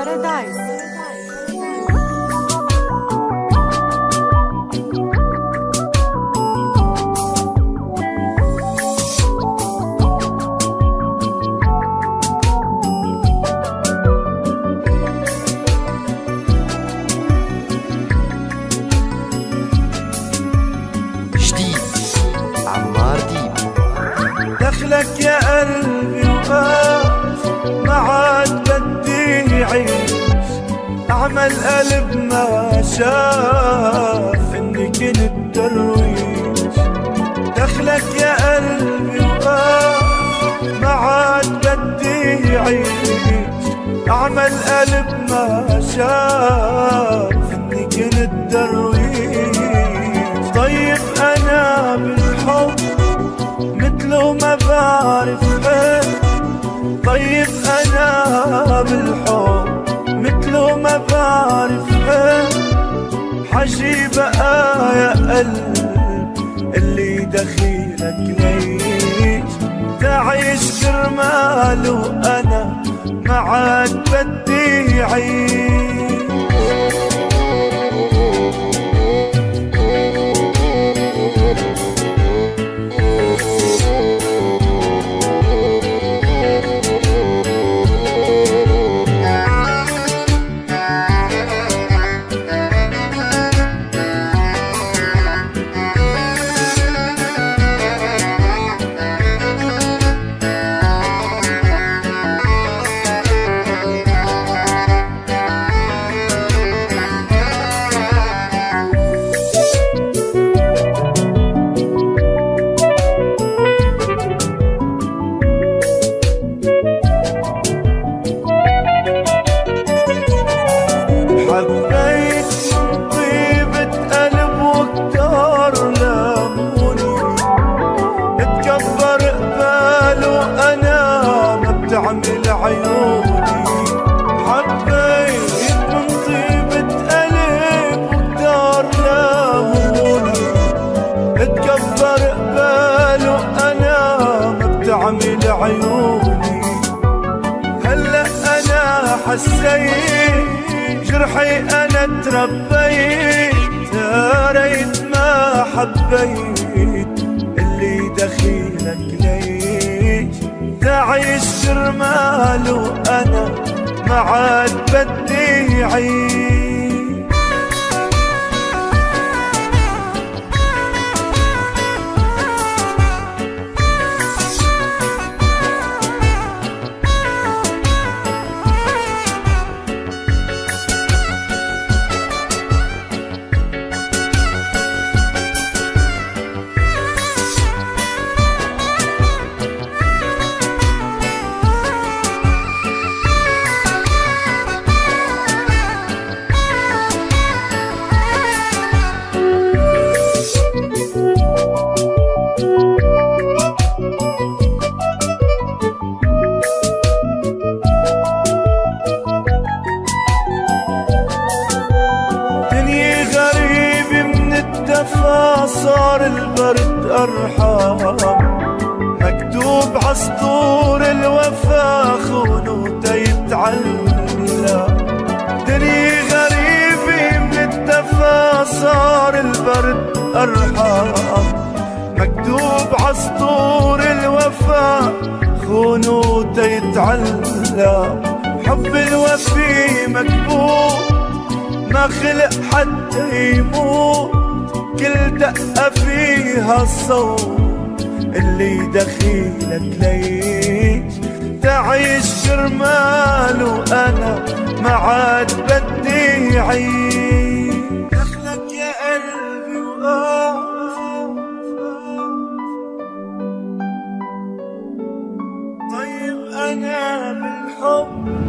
بارادايس. دخلك يا قلبي وقاف ما عاد بدي عيش، أعمل قلب ما شاف إني كنت درويش. دخلك يا قلبي وقاف ما عاد بدي عيش، أعمل قلب ما شاف إني كنت درويش. طيب أنا بالحب مثله ما بعرف ايه، طيب انا بالحب مثله ما بعرف ايه. حجي بقى يا قلب اللي دخيلك ليش، تعيش كرماله وانا ما عاد بدي عيش. حبيت من طيبة قلب وكتار لاموني، اتكبر قباله أنا ما بتعمل عيوني. حبيت من طيبة قلب وكتار لاموني، اتكبر قباله أنا ما بتعمل عيوني. هلأ أنا حسيت جرحي أنا تربيت، يا ريت ما حبيت اللي دخيلك ليش. تعيش كرماله أنا ما عاد بدي عيش. صار البرد أرحم، مكتوب عسطور الوفا خونه تيتعلم. دنيا غريبة من الدفا صار البرد أرحم، مكتوب عسطور الوفا خونه تيتعلم. حب الوفي مكبوت ما خلق حتى يموت، كل دقة فيها الصوت اللي دخيلك ليش. تعيش كرماله أنا ما عاد بدي عيش. دخلك يا قلبي وقاف، طيب أنا بالحب